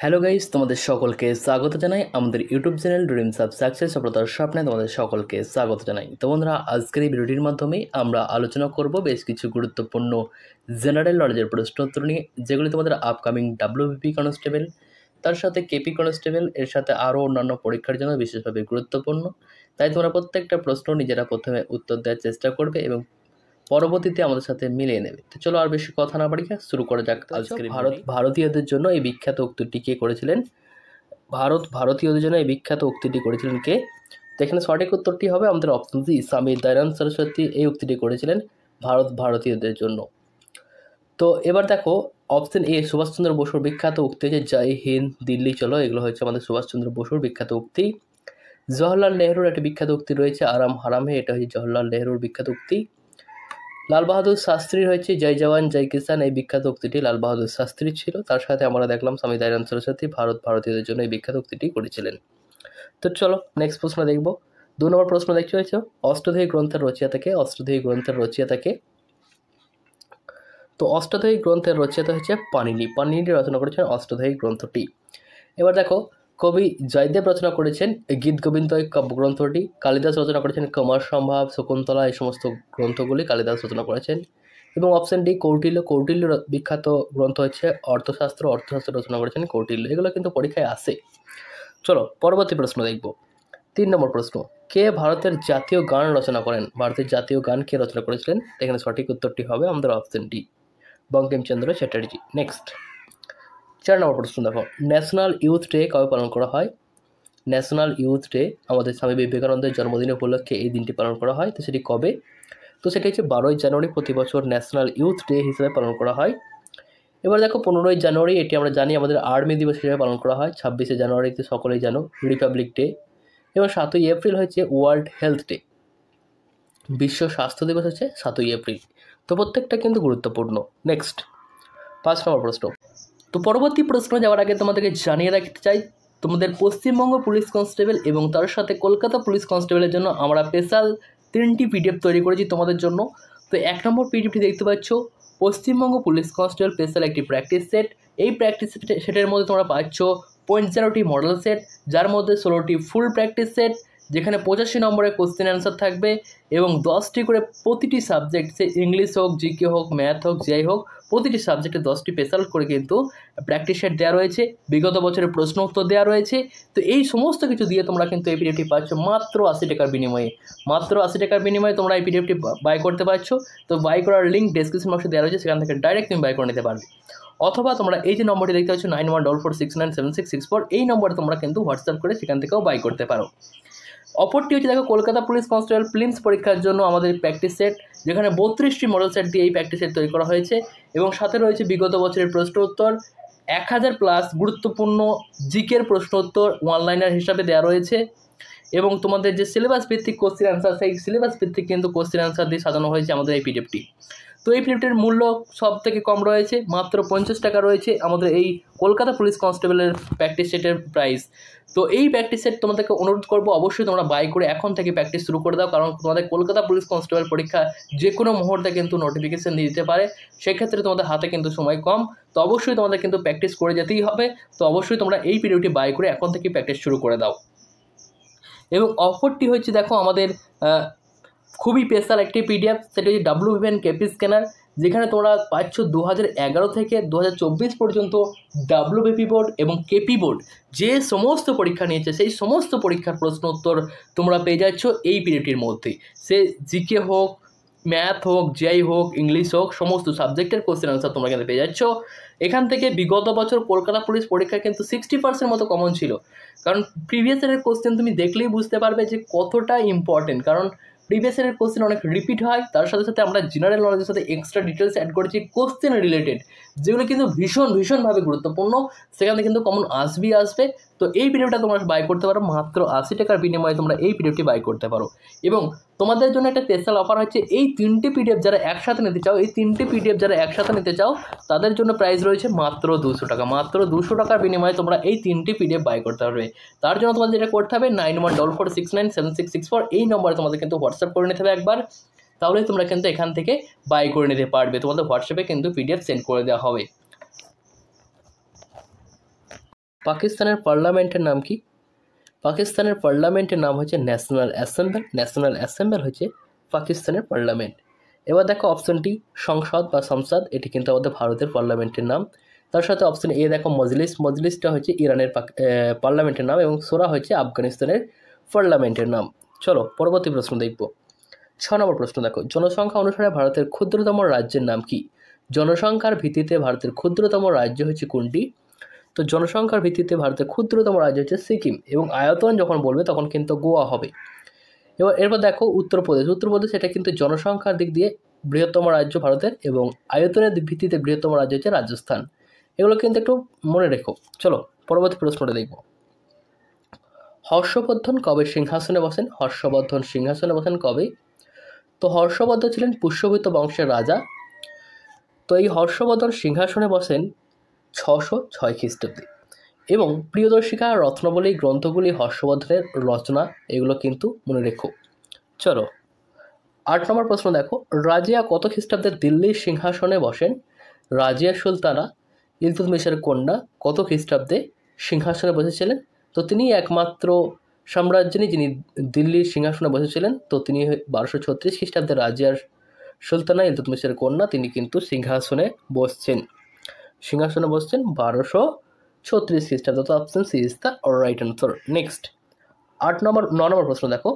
Hello guys, তোমাদের সকলকে স্বাগত জানাই আমাদের YouTube channel dreams of success সফলতার স্বপ্নে তোমাদের সকলকে স্বাগত জানাই। তো বন্ধুরা, আজকের এই ভিডিওটির মাধ্যমে আমরা আলোচনা করব বেশ কিছু গুরুত্বপূর্ণ জেনারেল নলেজের প্রশ্নোত্তর নিয়ে, যেগুলি তোমাদের আপকামিং ডাব্লিউবিপি কনস্টেবল, তার সাথে কেপি কনস্টেবল, এর সাথে আরও অন্যান্য পরীক্ষার জন্য বিশেষভাবে গুরুত্বপূর্ণ। তাই তোমরা প্রত্যেকটা প্রশ্ন নিজেরা প্রথমে উত্তর দেওয়ার চেষ্টা করবে এবং পরবর্তীতে আমাদের সাথে মিলিয়ে নেবে। তো চলো আর বেশি কথা না বাড়িয়ে শুরু করা যাক। আজকের ভারতীয়দের জন্য এই বিখ্যাত উক্তিটি কে করেছিলেন? ভারতীয়দের জন্য এই বিখ্যাত উক্তিটি করেছিলেন কে? তো এখানে সঠিক উত্তরটি হবে আমাদের অপশন সি, স্বামী দয়ানন্দ সরস্বতী এই উক্তিটি করেছিলেন ভারতীয়দের জন্য। তো এবার দেখো অপশন এ, সুভাষচন্দ্র বসুর বিখ্যাত উক্তি হচ্ছে জয় হিন্দ দিল্লি চলো, এগুলো হচ্ছে আমাদের সুভাষচন্দ্র বসুর বিখ্যাত উক্তি। জওহরলাল নেহরুর একটি বিখ্যাত উক্তি রয়েছে আরাম হারাম হে, এটা হচ্ছে জওহরলাল নেহরুর বিখ্যাত উক্তি। লাল বাহাদুর শাস্ত্রীর হয়েছে জয় জওয়ান জয় কিষান, এই বিখ্যাত উক্তিটি লাল বাহাদুর শাস্ত্রী ছিল। তার সাথে আমরা দেখলাম স্বামী দয়ানন্দ সরস্বতী ভারতীয়দের জন্য এই বিখ্যাত উক্তিটি করেছিলেন। তো চলো নেক্সট প্রশ্ন দেখব। 2 নম্বর প্রশ্ন দেখতে হয়েছে অষ্টাধ্যায়ী গ্রন্থের রচয়িতাকে। অষ্টাধ্যায়ী গ্রন্থের রচয়িতাকে, তো অষ্টাধ্যায়ী গ্রন্থের রচয়িতা হচ্ছে পাণিনি। পাণিনি রচনা করেছেন অষ্টাধ্যায়ী গ্রন্থটি। এবার দেখো কবি জয়দেব রচনা করেছেন গীত গোবিন্দ কাব্যগ্রন্থটি। কালিদাস রচনা করেছেন কুমার সম্ভব, শকুন্তলা, এই সমস্ত গ্রন্থগুলি কালিদাস রচনা করেছেন। এবং অপশন ডি কৌটিল্য। কৌটিল্য বিখ্যাত গ্রন্থ হচ্ছে অর্থশাস্ত্র রচনা করেছেন কৌটিল্য। এগুলো কিন্তু পরীক্ষায় আসে। চলো পরবর্তী প্রশ্ন দেখব। 3 নম্বর প্রশ্ন, কে ভারতের জাতীয় গান রচনা করেন? ভারতের জাতীয় গান কে রচনা করেছিলেন? এখানে সঠিক উত্তরটি হবে আমাদের option D, Bankimchandra Chatterjee. Next 4 নম্বর প্রশ্ন দেখো, ন্যাশনাল ইউথ ডে কবে পালন করা হয়? ন্যাশনাল ইউথ ডে আমাদের স্বামী বিবেকানন্দের জন্মদিন উপলক্ষে এই দিনটি পালন করা হয়। তো সেটি কবে? তো সেটি হচ্ছে 12ই জানুয়ারি, প্রতি বছর ন্যাশনাল ইউথ ডে হিসেবে পালন করা হয়। এবার দেখো 15ই জানুয়ারি, এটি আমরা জানি আমাদের আর্মি দিবস হিসেবে পালন করা হয়। 26শে জানুয়ারিতে সকলেই জানো রিপাবলিক ডে। এবং 7ই এপ্রিল হচ্ছে ওয়ার্ল্ড হেলথ ডে, বিশ্ব স্বাস্থ্য দিবস হচ্ছে 7ই এপ্রিল। তো প্রত্যেকটা কিন্তু গুরুত্বপূর্ণ। নেক্সট 5 নম্বর প্রশ্ন। তো পরবর্তী প্রশ্ন যাওয়ার আগে তোমাদেরকে জানিয়ে রাখতে চাই, তোমাদের পশ্চিমবঙ্গ পুলিশ কনস্টেবল এবং তার সাথে কলকাতা পুলিশ কনস্টেবলের জন্য আমরা স্পেশাল 3টি পিডিএফ তৈরি করেছি তোমাদের জন্য। তো 1 নম্বর পিডিএফটি দেখতে পাচ্ছ, পশ্চিমবঙ্গ পুলিশ কনস্টেবল স্পেশাল একটি প্র্যাকটিস সেট। এই প্র্যাকটিস সেটের মধ্যে তোমরা পাচ্ছ 15টি মডেল সেট, যার মধ্যে 16টি ফুল প্র্যাকটিস সেট, যেখানে 85 নম্বরের কোশ্চেন অ্যান্সার থাকবে এবং 10টি করে প্রতিটি সাবজেক্ট, সে ইংলিশ হোক, জিকে হোক, ম্যাথ হোক, যাই হোক, প্রতিটি সাবজেক্টে 10টি স্পেশাল করে কিন্তু প্র্যাকটিস সেট দেওয়া রয়েছে। বিগত বছরের প্রশ্ন উত্তর দেওয়া রয়েছে। তো এই সমস্ত কিছু দিয়ে তোমরা কিন্তু এই পিডিএফটি পাচ্ছ মাত্র 80 টাকার বিনিময়ে। মাত্র 80 টাকার বিনিময়ে তোমরা এই পিডিএফটি বাই করতে পারছো। তো বাই করার লিঙ্ক ডেসক্রিপশন বক্সে দেওয়া রয়েছে, সেখান থেকে ডাইরেক্ট তুমি বাই করে নিতে পারবে। অথবা তোমরা এই যে নম্বরটি দেখতে পাচ্ছ 9144697664, এই নম্বরে তোমরা কিন্তু হোয়াটসঅ্যাপ করে সেখান থেকেও বাই করতে পারো। অপরটি হচ্ছে দেখো কলকাতা পুলিশ কনস্টেবল প্রিলিমস পরীক্ষার জন্য আমাদের প্র্যাকটিস সেট, যেখানে 32টি মডেল সেট দিয়ে এই প্র্যাকটিস সেট তৈরি করা হয়েছে এবং সাথে রয়েছে বিগত বছরের প্রশ্ন উত্তর 1000+ গুরুত্বপূর্ণ জিকের প্রশ্ন উত্তর ওয়ানলাইনার হিসাবে দেওয়া রয়েছে। এবং তোমাদের যে সিলেবাস ভিত্তিক কোশ্চেন অ্যান্সার, সেই সিলেবাস ভিত্তিক কিন্তু কোশ্চেন অ্যান্সার দিয়ে সাজানো হয়েছে আমাদের এই পিডিএফটি। তো এই পিডিএফটির মূল্য সব থেকে কম রয়েছে, মাত্র 50 টাকা রয়েছে আমাদের এই কলকাতা পুলিশ কনস্টেবলের প্র্যাকটিস সেটের প্রাইস। তো এই প্র্যাকটিস সেট তোমাদেরকে অনুরোধ করবো অবশ্যই তোমরা বাই করে এখন থেকে প্র্যাকটিস শুরু করে দাও, কারণ তোমাদের কলকাতা পুলিশ কনস্টেবল পরীক্ষা যে কোনো মুহূর্তে কিন্তু নোটিফিকেশান দিয়ে দিতে পারে। সেক্ষেত্রে তোমাদের হাতে কিন্তু সময় কম, তো অবশ্যই তোমাদের কিন্তু প্র্যাকটিস করে যেতেই হবে। তো অবশ্যই তোমরা এই পিডিএফটি বাই করে এখন থেকে প্র্যাকটিস শুরু করে দাও। এবং অফারটি হচ্ছে দেখো আমাদের খুবই স্পেশাল একটি পিডিএফ, সেটা হচ্ছে WVN কেপি স্ক্যানার, যেখানে তোমরা পাচ্ছ 2011 থেকে 2024 পর্যন্ত WBP বোর্ড এবং কেপি বোর্ড যে সমস্ত পরীক্ষা নিয়েছে সেই সমস্ত পরীক্ষার প্রশ্ন উত্তর তোমরা পেয়ে যাচ্ছ এই পিডিএফটির মধ্যেই। সে জিকে হোক, ম্যাথ হোক, জিআই হোক, ইংলিশ হোক, সমস্ত সাবজেক্টের কোশ্চেন আনসার তোমরা কিন্তু পেয়ে যাচ্ছ এখান থেকে। বিগত বছর কলকাতা পুলিশ পরীক্ষা কিন্তু 60% মতো কমন ছিল, কারণ প্রিভিয়াস ইয়ারের কোশ্চেন তুমি দেখলেই বুঝতে পারবে যে কতটা ইম্পর্টেন্ট। কারণ প্রিভিয়াস ইয়ারের কোশ্চেন অনেক রিপিট হয়, তার সাথে সাথে আমরা জেনারেল নলেজের সাথে এক্সট্রা ডিটেলস অ্যাড করেছি কোশ্চেন রিলেটেড, যেগুলো কিন্তু ভীষণভাবে গুরুত্বপূর্ণ, সেখানে কিন্তু কমন আসবে। তো এই পিডিএফটা তোমরা বাই করতে পারো মাত্র 80 টাকার বিনিময়ে, তোমরা এই পিডিএফটি বাই করতে পারো। এবং তোমাদের জন্য একটা স্পেশাল অফার হচ্ছে, এই 3টে পিডিএফ যারা একসাথে নিতে চাও, এই 3টে পিডিএফ যারা একসাথে নিতে চাও তাদের জন্য প্রাইস রয়েছে মাত্র 200 টাকা। মাত্র 200 টাকার বিনিময়ে তোমরা এই 3টে পিডিএফ বাই করতে পারবে। তার জন্য তোমাদের যেটা করতে হবে 9144697664 এই নম্বরে তোমাদের কিন্তু হোয়াটসঅ্যাপ করে নিতে হবে একবার, তাহলে তোমরা কিন্তু এখান থেকে বাই করে নিতে পারবে। তোমাদের হোয়াটসঅ্যাপে কিন্তু পিডিএফ সেন্ড করে দেওয়া হবে। পাকিস্তানের পার্লামেন্টের নাম কি? পাকিস্তানের পার্লামেন্টের নাম হচ্ছে ন্যাশনাল অ্যাসেম্বলি। ন্যাশনাল অ্যাসেম্বলি হচ্ছে পাকিস্তানের পার্লামেন্ট। এবার দেখো অপশনটি সংসদ বা সংসদ, এটি কিন্তু আমাদের ভারতের পার্লামেন্টের নাম। তার সাথে অপশন এ দেখো মজলিস। মজলিসটা হচ্ছে ইরানের পার্লামেন্টের নাম, এবং সোরা হচ্ছে আফগানিস্তানের পার্লামেন্টের নাম। চলো পরবর্তী প্রশ্ন দেখব। 6 নম্বর প্রশ্ন দেখো, জনসংখ্যা অনুসারে ভারতের ক্ষুদ্রতম রাজ্যের নাম কি? জনসংখ্যার ভিত্তিতে ভারতের ক্ষুদ্রতম রাজ্য হচ্ছে কোনটি? তো জনসংখ্যার ভিত্তিতে ভারতের ক্ষুদ্রতম রাজ্য হচ্ছে সিকিম, এবং আয়তন যখন বলবে তখন কিন্তু গোয়া হবে। এরপর দেখো উত্তরপ্রদেশ। উত্তরপ্রদেশ এটা কিন্তু জনসংখ্যার দিক দিয়ে বৃহত্তম রাজ্য ভারতের, এবং আয়তনের ভিত্তিতে বৃহত্তম রাজ্য হচ্ছে রাজস্থান। এগুলো কিন্তু একটু মনে রেখো। চলো পরবর্তী প্রশ্নটা দেখব। হর্ষবর্ধন কবে সিংহাসনে বসেন? হর্ষবর্ধন সিংহাসনে বসেন কবে? তো হর্ষবর্ধন ছিলেন পুষ্যভূত বংশের রাজা। তো এই হর্ষবর্ধন সিংহাসনে বসেন 606 খ্রিস্টাব্দে, এবং প্রিয়দর্শিকা রত্নাবলী গ্রন্থগুলি হর্ষবর্ধনের রচনা, এগুলো কিন্তু মনে রেখো। চলো 8 নম্বর প্রশ্ন দেখো, রাজিয়া কত খ্রিস্টাব্দে দিল্লির সিংহাসনে বসেন? রাজিয়া সুলতানা ইলতুৎমিশের কন্যা কত খ্রিস্টাব্দে সিংহাসনে বসেছিলেন? তো তিনি একমাত্র সাম্রাজ্যিনী যিনি দিল্লির সিংহাসনে বসেছিলেন। তো তিনি 1236 খ্রিস্টাব্দে রাজিয়ার সুলতানা ইলতুৎমিশের কন্যা, তিনি কিন্তু সিংহাসনে বসছেন। 1236 খ্রিস্টাব্দ। তো option C is the right answer. Next 9 নম্বর প্রশ্ন দেখো,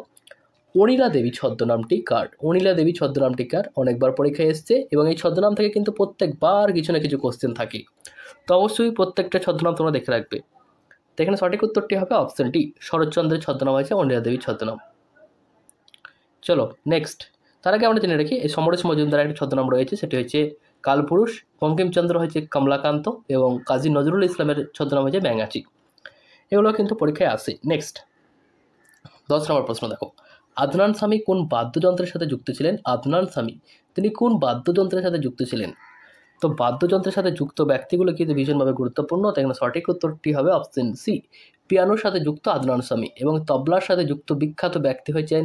অনিলা দেবী ছদ্মনামটি কার? অনিলা দেবী ছদ্মনামটি কার? অনেকবার পরীক্ষায় এসছে, এবং এই ছদ্মনাম থেকে কিন্তু প্রত্যেকবার কিছু না কিছু কোশ্চেন থাকে। তো অবশ্যই প্রত্যেকটা ছদ্মনাম তোমরা দেখে রাখবে। তো এখানে সঠিক উত্তরটি হবে অপশন ডি, শরৎচন্দ্রের ছদ্মনাম হয়েছে অনিলা দেবীর ছদ্মনাম। চলো নেক্সট, তার আগে আমরা জেনে রাখি এই সমরেশ মজুমদারের একটা ছদ্মনাম রয়েছে, সেটি হচ্ছে কালপুরুষ। বঙ্কিমচন্দ্র হয়েছে কমলাকান্ত, এবং কাজী নজরুল ইসলামের ছদ্মনাম হয়েছে ব্যাঙাচি। এগুলো কিন্তু পরীক্ষায় আসে। নেক্সট 10 নম্বর প্রশ্ন দেখো, আদনান সামি কোন বাদ্যযন্ত্রের সাথে যুক্ত ছিলেন? আদনান সামি তিনি কোন বাদ্যযন্ত্রের সাথে যুক্ত ছিলেন? তো বাদ্যযন্ত্রের সাথে যুক্ত ব্যক্তিগুলো কিন্তু ভীষণভাবে গুরুত্বপূর্ণ। তাই এখানে সঠিক উত্তরটি হবে অপশন সি, পিয়ানোর সাথে যুক্ত আদনান সামি। এবং তবলার সাথে যুক্ত বিখ্যাত ব্যক্তি হয়েছেন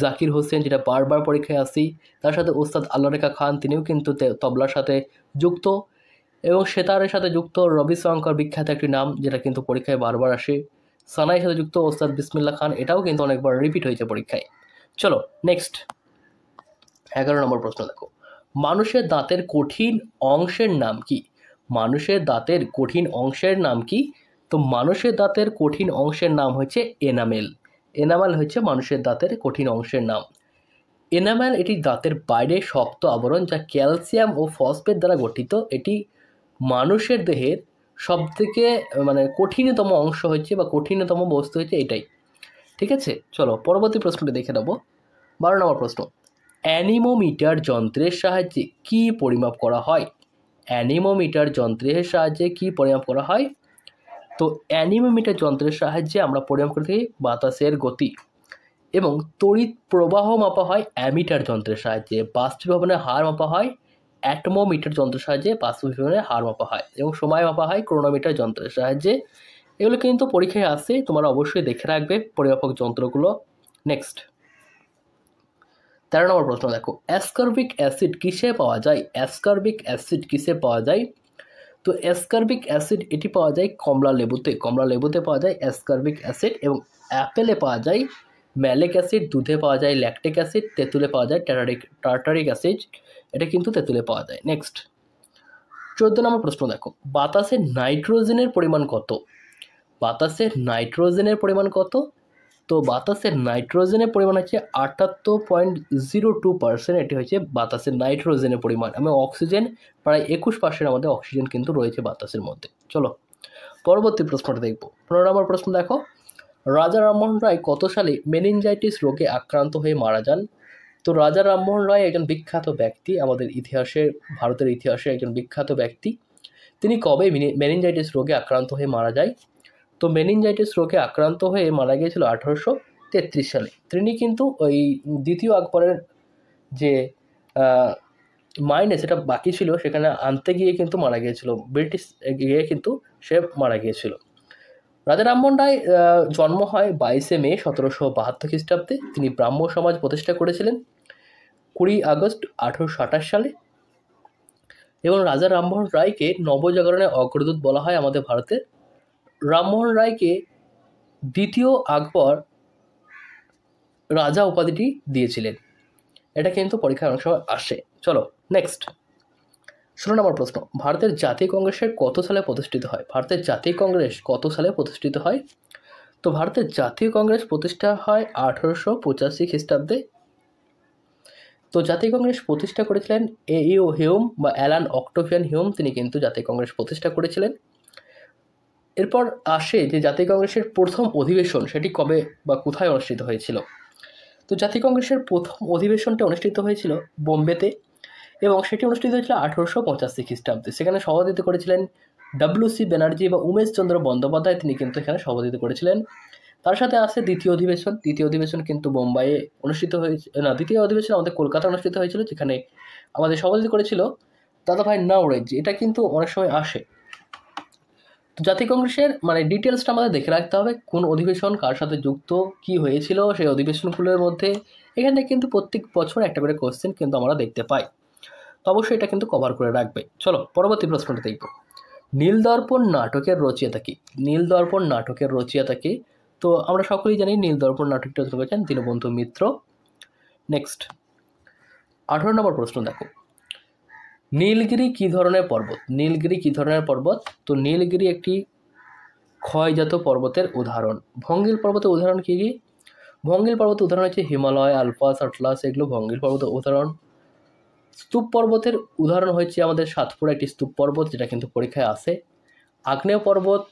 জাকির হোসেন, যেটা বারবার পরীক্ষায় আসি। তার সাথে ওস্তাদ আল্লাহ রেখা খান, তিনিও কিন্তু তবলার সাথে যুক্ত। এবং সেতারের সাথে যুক্ত রবিশঙ্কর, বিখ্যাত একটি নাম, যেটা কিন্তু পরীক্ষায় বারবার আসে। সানাইয়ের সাথে যুক্ত ওস্তাদ বিসমিল্লাহ খান, এটাও কিন্তু অনেকবার রিপিট হয়েছে পরীক্ষায়। চলো নেক্সট 11 নম্বর প্রশ্ন দেখো, মানুষের দাঁতের কঠিন অংশের নাম কি? মানুষের দাঁতের কঠিন অংশের নাম কি? তো মানুষের দাঁতের কঠিন অংশের নাম হচ্ছে এনামেল। এনামেল হচ্ছে মানুষের দাঁতের কঠিন অংশের নাম। এনামেল এটি দাঁতের বাইরে শক্ত আবরণ, যা ক্যালসিয়াম ও ফসফেট দ্বারা গঠিত। এটি মানুষের দেহের সবথেকে কঠিনতম অংশ হচ্ছে, বা কঠিনতম বস্তু হচ্ছে এটাই। ঠিক আছে, চলো পরবর্তী প্রশ্নটি দেখে নেব। 12 নম্বর প্রশ্ন, অ্যানিমোমিটার যন্ত্রের সাহায্যে কি পরিমাপ করা হয়? অ্যানিমোমিটার যন্ত্রের সাহায্যে কি পরিমাপ করা হয়? তো অ্যানিমোমিটার যন্ত্রের সাহায্যে আমরা পরিমাপ করে থাকি বাতাসের গতি, এবং তড়িৎ প্রবাহ মাপা হয় অ্যামিটার যন্ত্রের সাহায্যে। বাষ্পীভবনের হার মাপা হয় অ্যাটমোমিটার যন্ত্রের সাহায্যে। বাষ্পীভবনের হার মাপা হয়, এবং সময় মাপা হয় ক্রোনোমিটার যন্ত্রের সাহায্যে। এগুলো কিন্তু পরীক্ষায় আসে, তোমরা অবশ্যই দেখে রাখবে পরিমাপক যন্ত্রগুলো। নেক্সট 13 নম্বর প্রশ্ন দেখো, অ্যাসকর্বিক অ্যাসিড কিসে পাওয়া যায়? অ্যাসকর্বিক অ্যাসিড কিসে পাওয়া যায়? তো অ্যাসকর্বিক অ্যাসিড এটি পাওয়া যায় কমলা লেবুতে। কমলা লেবুতে পাওয়া যায় অ্যাসকর্বিক অ্যাসিড, এবং অ্যাপেলে পাওয়া যায় ম্যালিক অ্যাসিড, দুধে পাওয়া যায় ল্যাকটিক অ্যাসিড, তেঁতুলে পাওয়া যায় টার্টারিক অ্যাসিড, এটা কিন্তু তেঁতুলে পাওয়া যায়। নেক্সট 14 নম্বর প্রশ্ন দেখো, বাতাসে নাইট্রোজেনের পরিমাণ কত? বাতাসের নাইট্রোজেনের পরিমাণ কত? তো বাতাসের নাইট্রোজেনের পরিমাণ হচ্ছে 78.02%। এটি হচ্ছে বাতাসের নাইট্রোজেনের পরিমাণ। এবং অক্সিজেন প্রায় 21% আমাদের অক্সিজেন কিন্তু রয়েছে বাতাসের মধ্যে। চলো পরবর্তী প্রশ্নটা দেখব। 15 নম্বর প্রশ্ন দেখো, রাজা রামমোহন রায় কত সালে মেনিনজাইটিস রোগে আক্রান্ত হয়ে মারা যান? তো রাজা রামমোহন রায় একজন বিখ্যাত ব্যক্তি, আমাদের ইতিহাসে, ভারতের ইতিহাসে একজন বিখ্যাত ব্যক্তি। তিনি কবে মেনিনজাইটিস রোগে আক্রান্ত হয়ে মারা যায়? তো মেনিনজাইটিস রোগে আক্রান্ত হয়ে মারা গিয়েছিল 1833 সালে। তিনি কিন্তু ওই দ্বিতীয় আকবরের যে মাইনে সেটা বাকি ছিল, সেখানে আনতে গিয়ে কিন্তু মারা গিয়েছিল, ব্রিটিশ গিয়ে কিন্তু সে মারা গিয়েছিল। রাজা রামমোহন রায় জন্ম হয় 22শে মে 1772 খ্রিস্টাব্দে। তিনি ব্রাহ্ম সমাজ প্রতিষ্ঠা করেছিলেন 20 আগস্ট 1828 সালে। এবং রাজা রামমোহন রায়কে নবজাগরণের অগ্রদূত বলা হয় আমাদের ভারতের। রামমোহন রায়কে দ্বিতীয় আকবর রাজা উপাধিটি দিয়েছিলেন? এটা কিন্তু পরীক্ষায় অনেক সময় আসে। চলো নেক্সট 16 নম্বর প্রশ্ন, ভারতের জাতীয় কংগ্রেসের কত সালে প্রতিষ্ঠিত হয়? ভারতের জাতীয় কংগ্রেস কত সালে প্রতিষ্ঠিত হয়? তো ভারতের জাতীয় কংগ্রেস প্রতিষ্ঠা হয় 1885 খ্রিস্টাব্দে। তো জাতীয় কংগ্রেস প্রতিষ্ঠা করেছিলেন এইউ হিউম বা অ্যালান অক্টোভিয়ান হিউম, তিনি কিন্তু জাতীয় কংগ্রেস প্রতিষ্ঠা করেছিলেন। এরপর আসে যে জাতীয় কংগ্রেসের প্রথম অধিবেশন সেটি কবে বা কোথায় অনুষ্ঠিত হয়েছিল? তো জাতীয় কংগ্রেসের প্রথম অধিবেশনটি অনুষ্ঠিত হয়েছিল বোম্বেতে, এবং সেটি অনুষ্ঠিত হয়েছিল 1885 খ্রিস্টাব্দে। সেখানে সভাপতিত্ব করেছিলেন ডব্লিউ.সি. ব্যানার্জি বা উমেশ চন্দ্র বন্দ্যোপাধ্যায়, তিনি কিন্তু এখানে সভাপতিত্ব করেছিলেন। তার সাথে আসে দ্বিতীয় অধিবেশন। দ্বিতীয় অধিবেশন কিন্তু বোম্বাইয়ে অনুষ্ঠিত হয়েছে, না, দ্বিতীয় অধিবেশন আমাদের কলকাতা অনুষ্ঠিত হয়েছিল, যেখানে আমাদের সভাপতিত্ব করেছিল দাদাভাই নাওরেজি। এটা কিন্তু অনেক সময় আসে। তো জাতীয় কংগ্রেসের মানে ডিটেলসটা আমাদের দেখে রাখতে হবে, কোন অধিবেশন কার সাথে যুক্ত, কি হয়েছিল সেই অধিবেশনগুলোর মধ্যে। এখান থেকে কিন্তু প্রত্যেক বছর একটা করে কোশ্চেন কিন্তু আমরা দেখতে পাই, তো অবশ্যই এটা কিন্তু কভার করে রাখবে। চলো পরবর্তী প্রশ্নটা দেখব। নীলদর্পণ নাটকের রচয়িতা কি? নীলদর্পণ নাটকের রচয়িতা কি? তো আমরা সকলেই জানি নীলদর্পণ নাটকটি রচনা করেছেন দীনবন্ধু মিত্র। নেক্সট 18 নম্বর প্রশ্ন দেখো, নীলগিরি কি ধরনের পর্বত? নীলগিরি কি ধরনের পর্বত? তো নীলগিরি একটি ক্ষয়জাত পর্বতের উদাহরণ। ভঙ্গিল পর্বতের উদাহরণ কি কি? ভঙ্গিল পর্বতের উদাহরণ হচ্ছে হিমালয়, আলপাস, আটলাস, এগুলো ভঙ্গিল পর্বতের উদাহরণ। স্তূপ পর্বতের উদাহরণ হচ্ছে আমাদের সাতপুরা একটি স্তূপ পর্বত, যেটা কিন্তু পরীক্ষায় আসে। আগ্নেয় পর্বত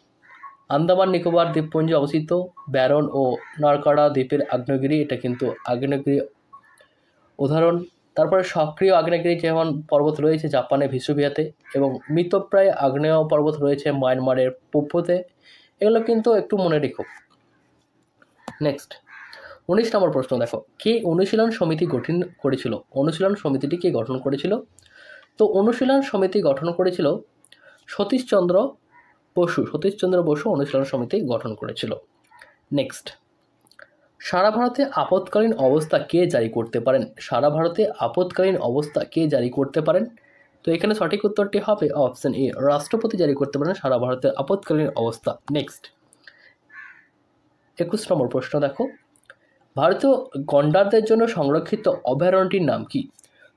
আন্দামান নিকোবর দ্বীপপুঞ্জে অবস্থিত ব্যারন ও নারকাডা দ্বীপের আগ্নেয়গিরি, এটা কিন্তু আগ্নেয়গিরি উদাহরণ। তারপরে সক্রিয় আগ্নেয়গিরি যেমন পর্বত রয়েছে জাপানে ভিসুভিয়াতে, এবং মৃতপ্রায় আগ্নেয় পর্বত রয়েছে মায়ানমারের পোপোতে। এগুলো কিন্তু একটু মনে রেখো। নেক্সট 19 নম্বর প্রশ্ন দেখো, কে অনুশীলন সমিতি গঠন করেছিল? অনুশীলন সমিতিটি কে গঠন করেছিল? তো অনুশীলন সমিতি গঠন করেছিল সতীশচন্দ্র বসু। সতীশচন্দ্র বসু অনুশীলন সমিতি গঠন করেছিল। নেক্সট, সারা ভারতে আপৎকালীন অবস্থা কে জারি করতে পারেন? সারা ভারতে আপৎকালীন অবস্থা কে জারি করতে পারেন? তো এখানে সঠিক উত্তরটি হবে অপশন এ, রাষ্ট্রপতি জারি করতে পারেন সারা ভারতের আপৎকালীন অবস্থা। নেক্সট 21 নম্বর প্রশ্ন দেখো, ভারতীয় গন্ডারদের জন্য সংরক্ষিত অভয়ারণ্যটির নাম কি?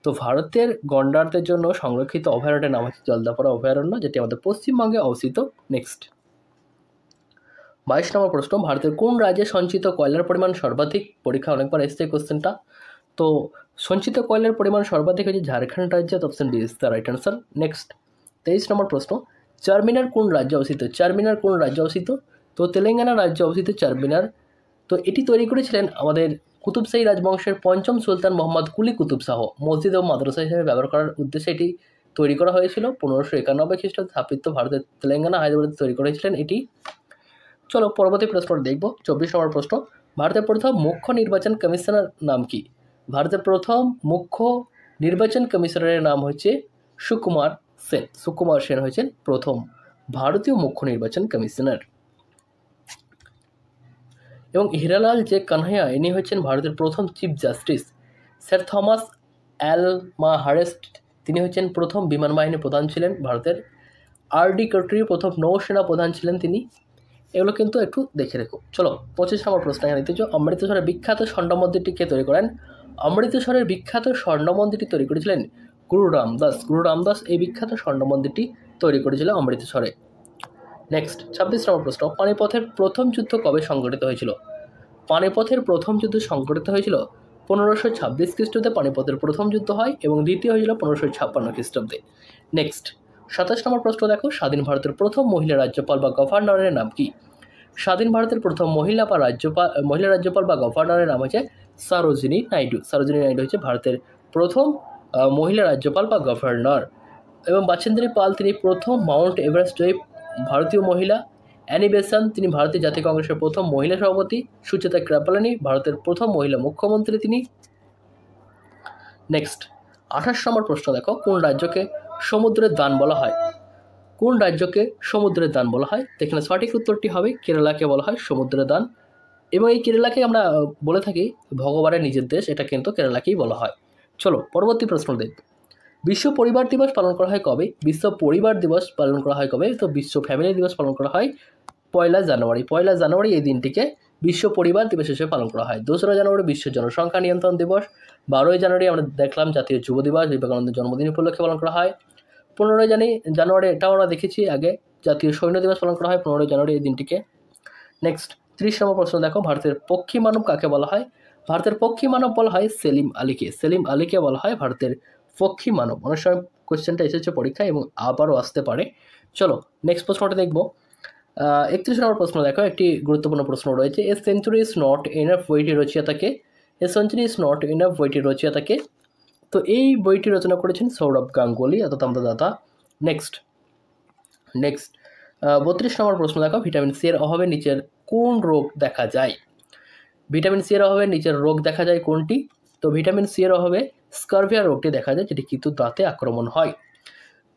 তো ভারতের গন্ডারদের জন্য সংরক্ষিত অভয়ারণ্যের নাম হচ্ছে জলদাপাড়া অভয়ারণ্য, যেটি আমাদের পশ্চিমবঙ্গে অবস্থিত। নেক্সট 22 নম্বর প্রশ্ন, ভারতের কোন রাজ্যে সঞ্চিত কয়লার পরিমাণ সর্বাধিক? পরীক্ষা অনেকবার এসছে কোশ্চেনটা। তো সঞ্চিত কয়লার পরিমাণ সর্বাধিক হচ্ছে ঝাড়খণ্ড রাজ্যে, option D is the right answer. Next 23 নম্বর প্রশ্ন, চারমিনার কোন রাজ্যে অবস্থিত? চারমিনার কোন রাজ্যে অবস্থিত? তো তেলেঙ্গানা রাজ্যে অবস্থিত চারমিনার। তো এটি তৈরি করেছিলেন আমাদের কুতুবশাহী রাজবংশের পঞ্চম সুলতান মোহাম্মদ কুলি কুতুব শাহ। মসজিদ ও মাদ্রাসা হিসেবে ব্যবহার করার উদ্দেশ্যে এটি তৈরি করা হয়েছিল। 1591 খ্রিস্টাব্দে স্থাপিত ভারতের তেলেঙ্গানা হায়দ্রাবাদে তৈরি করেছিলেন এটি। চলো পরবর্তী প্রশ্নটা দেখব। 24 নম্বর প্রশ্ন, ভারতের প্রথম মুখ্য নির্বাচন কমিশনার নাম কি? ভারতের প্রথম মুখ্য নির্বাচন কমিশনারের নাম হচ্ছে সুকুমার সেন। সুকুমার সেন হয়েছেন প্রথম ভারতীয় মুখ্য নির্বাচন কমিশনার। এবং হীরালাল জে কানহাইয়া, ইনি হচ্ছেন ভারতের প্রথম চিফ জাস্টিস। স্যার থমাস অ্যালমাহারেস্ট, তিনি হচ্ছেন প্রথম বিমান বাহিনীর প্রধান ছিলেন ভারতের। আর.ডি. কটরি প্রথম নৌসেনা প্রধান ছিলেন তিনি। এগুলো কিন্তু একটু দেখে রেখো। চলো 25 নম্বর প্রশ্ন এখানে দিতে, অমৃতসরের বিখ্যাত স্বর্ণ মন্দিরটি কে তৈরি করেন? অমৃতসরের বিখ্যাত স্বর্ণ মন্দিরটি তৈরি করেছিলেন গুরু রামদাস। গুরু রামদাস এই বিখ্যাত স্বর্ণ মন্দিরটি তৈরি করেছিল অমৃতসরে। নেক্সট 26 নম্বর প্রশ্ন, পানিপথের প্রথম যুদ্ধ কবে সংঘটিত হয়েছিল? পানিপথের প্রথম যুদ্ধ সংঘটিত হয়েছিল 1526 খ্রিস্টাব্দে পানিপথের প্রথম যুদ্ধ হয়, এবং দ্বিতীয় হয়েছিল 1556 খ্রিস্টাব্দে। নেক্সট 27 নম্বর প্রশ্ন দেখো, স্বাধীন ভারতের প্রথম মহিলা রাজ্যপাল বা গভর্নরের নাম কি? স্বাধীন ভারতের প্রথম মহিলা রাজ্যপাল বা গভর্নরের নাম হচ্ছে সরোজিনী নাইডু। সরোজিনী নাইডু হচ্ছে ভারতের প্রথম মহিলা রাজ্যপাল বা গভর্নর। এবং বাচেন্দ্রী পাল, তিনি প্রথম মাউন্ট এভারেস্ট জয়ী ভারতীয় মহিলা। অ্যানি বেসান্ত, তিনি ভারতীয় জাতীয় কংগ্রেসের প্রথম মহিলা সভাপতি। সুচেতা কৃপালানি, ভারতের প্রথম মহিলা মুখ্যমন্ত্রী তিনি। নেক্সট 28 নম্বর প্রশ্ন দেখো, কোন রাজ্যকে সমুদ্রের দান বলা হয়? কোন রাজ্যকে সমুদ্রের দান বলা হয়? এখানে সঠিক উত্তরটি হবে কেরালাকে বলা হয় সমুদ্রের দান। এবং এই কেরালাকে আমরা বলে থাকি ভগবানের নিজের দেশ, এটা কিন্তু কেরালাকেই বলা হয়। চলো পরবর্তী প্রশ্ন দেখব। বিশ্ব পরিবার দিবস পালন করা হয় কবে? বিশ্ব পরিবার দিবস পালন করা হয় কবে? তো বিশ্ব ফ্যামিলি দিবস পালন করা হয় পয়লা জানুয়ারি এই দিনটিকে বিশ্ব পরিবার দিবস হিসেবে পালন করা হয়। 2রা জানুয়ারি বিশ্ব জনসংখ্যা নিয়ন্ত্রণ দিবস। 12ই জানুয়ারি আমরা দেখলাম জাতীয় যুব দিবস, বিবেকানন্দের জন্মদিন উপলক্ষে পালন করা হয়। 15ই জানুয়ারি এটাও আমরা দেখেছি আগে, জাতীয় সৈন্য দিবস পালন করা হয় 15ই জানুয়ারি এই দিনটিকে। নেক্সট 30 নম্বর প্রশ্ন দেখো, ভারতের পক্ষী মানব কাকে বলা হয়? ভারতের পক্ষী মানব বলা হয় সেলিম আলীকে বলা হয় ভারতের পক্ষী মানব। অনেক সময় কোয়েশ্চেনটা এসেছে পরীক্ষায় এবং আবারও আসতে পারে। চলো নেক্সট প্রশ্নটা দেখব। 31 নম্বর প্রশ্ন দেখো, একটি গুরুত্বপূর্ণ প্রশ্ন রয়েছে। A century is not enough বইটি রচয়িতা কে? তো এই বইটি রচনা করেছেন সৌরভ গাঙ্গুলি অর্থাৎ আমাদের দাদা। নেক্সট 32 নম্বর প্রশ্ন দেখো, ভিটামিন সি এর অভাবে নিচের কোন রোগ দেখা যায়? ভিটামিন সি এর অভাবে নিচের রোগ দেখা যায় কোনটি? তো ভিটামিন সি এর অভাবে স্কারভিয়া রোগটি দেখা যায়, যেটি কিন্তু দাঁতে আক্রমণ হয়।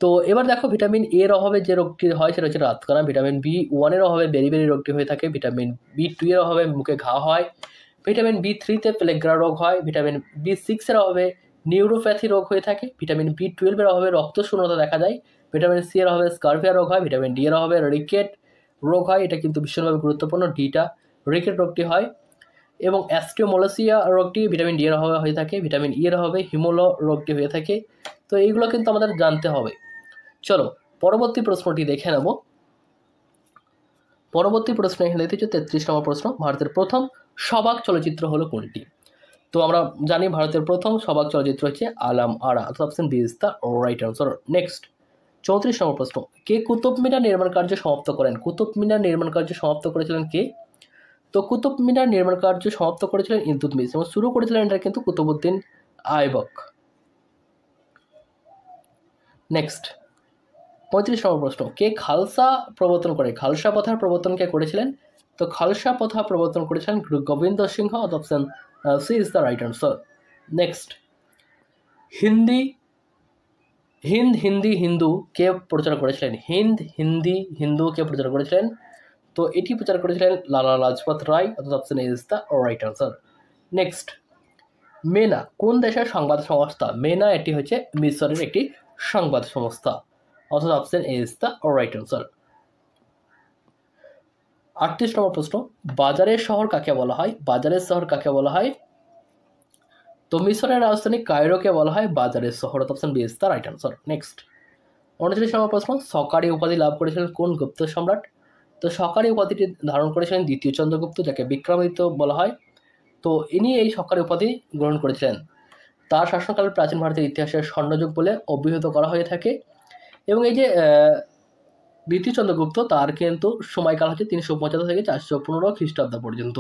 তো এবার দেখো, ভিটামিন এর অভাবে যে রোগটি হয় সেটা হচ্ছে রাতকানা। ভিটামিন B1 এর অভাবে বেরি রোগটি হয়ে থাকে। ভিটামিন B2 এর অভাবে মুখে ঘা হয়। ভিটামিন B3-তে প্লেগ্রা রোগ হয়। ভিটামিন B6 এর অভাবে নিউরোপ্যাথি রোগ হয়ে থাকে। ভিটামিন B12 এর অভাবে রক্তশূন্যতা দেখা যায়। ভিটামিন সি এর অভাবে স্কারভিয়া রোগ হয়। ভিটামিন ডি এর অভাবে রিকেট রোগ হয়, এটা কিন্তু ভীষণভাবে গুরুত্বপূর্ণ, ডিটা রিকেট রোগটি হয়। এবং অ্যাস্টিওমোলাসিয়া রোগটি ভিটামিন ডি এর অভাবে হয়ে থাকে। ভিটামিন ই এর অভাবে হিমোলো রোগটি হয়ে থাকে। তো এইগুলো কিন্তু আমাদের জানতে হবে। চলো পরবর্তী প্রশ্নটি দেখে নেব। পরবর্তী প্রশ্ন এখানে দেখতে 33 নম্বর প্রশ্ন, ভারতের প্রথম সবাক চলচ্চিত্র হলো কোনটি? তো আমরা জানি ভারতের প্রথম সবাক চলচ্চিত্র হচ্ছে Alam Ara, option B is the right answer. Next 34 নম্বর প্রশ্ন, কে কুতুব মিনার নির্মাণ কার্য সমাপ্ত করেন? কুতুব মিনার নির্মাণ কার্য সমাপ্ত করেছিলেন কে? তো কুতুব মিনার নির্মাণ কার্য সমাপ্ত করেছিলেন ইলতুৎমিশ এবং শুরু করেছিলেন এটা কিন্তু কুতুবউদ্দিন আইবক। নেক্সট 35 নম্বর প্রশ্ন, কে খালসা প্রবর্তন করে? খালসা প্রথার প্রবর্তন কে করেছিলেন? তো খালসা প্রথা প্রবর্তন করেছিলেন Guru Gobind Singh, option C is the right answer. Next হিন্দু কে প্রচার করেছিলেন? হিন্দু কে প্রচার করেছিলেন? তো এটি প্রচার করেছিলেন লালা লাজপত রায়, অর্থাৎ option A is the right answer. Next মেনা কোন দেশের সংবাদ সংস্থা? মেনা এটি হচ্ছে মিশরের একটি সংবাদ সংস্থা, অর্থাৎ option A is the right answer. 38 নম্বর প্রশ্ন, বাজারের শহর কাকে বলা হয়? তো মিশরের রাজধানী কায়রোকে বলা হয় বাজারের শহর, option B is the right answer. Next 39 নম্বর প্রশ্ন, সকারি উপাধি লাভ করেছিলেন কোন গুপ্ত সম্রাট? তো সকারি উপাধিটি ধারণ করেছিলেন দ্বিতীয় চন্দ্রগুপ্ত, যাকে বিক্রমাদিত্য বলা হয়। তো ইনি এই সকারি উপাধি গ্রহণ করেছিলেন। তার শাসনকাল প্রাচীন ভারতের ইতিহাসের স্বর্ণযুগ বলে অভিহিত করা হয়ে থাকে। এবং এই যে দ্বিতীয় চন্দ্রগুপ্ত, তার কিন্তু সময়কাল হচ্ছে 375 থেকে 415 খ্রিস্টাব্দ পর্যন্ত।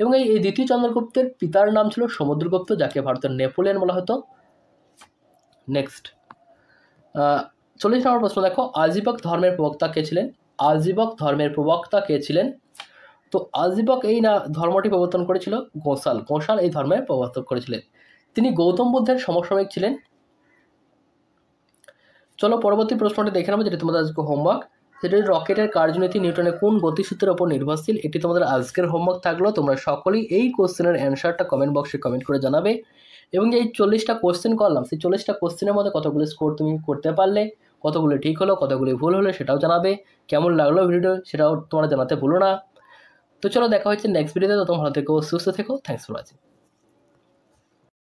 এবং এই দ্বিতীয় চন্দ্রগুপ্তের পিতার নাম ছিল সমুদ্রগুপ্ত, যাকে ভারতের নেপোলিয়ন বলা হতো। নেক্সট 40 নম্বর প্রশ্ন দেখো, আজীবক ধর্মের প্রবক্তা কে ছিলেন? তো আজীবক এই ধর্মটি প্রবর্তন করেছিল গোসাল এই ধর্মের প্রবর্তন করেছিলেন। তিনি গৌতম বুদ্ধের সমসাময়িক ছিলেন। চলো পরবর্তী প্রশ্নটি দেখে নেবো, যেটি তোমাদের আজকে হোমওয়ার্ক। সেটি রকেটের কার্যনীতি নিউটনের কোন গতিসূত্রের উপর নির্ভরশীল? এটি তোমাদের আজকের হোমওয়ার্ক থাকলো। তোমরা সকলেই এই কোশ্চেনের অ্যান্সারটা কমেন্ট বক্সে কমেন্ট করে জানাবে। এবং এই 40টা কোশ্চেন করলাম, সেই 40টা কোশ্চেনের মধ্যে কতগুলো স্কোর তুমি করতে পারলে, কতগুলো ঠিক হলো, কতগুলো ভুল হলো সেটাও জানাবে। কেমন লাগলো ভিডিও সেটাও তোমরা জানাতে ভুলো না। তো চলো দেখা হচ্ছে নেক্সট ভিডিওতে। তো তোমরা ভালো থেকো, সুস্থ থেকো। Thanks for watching.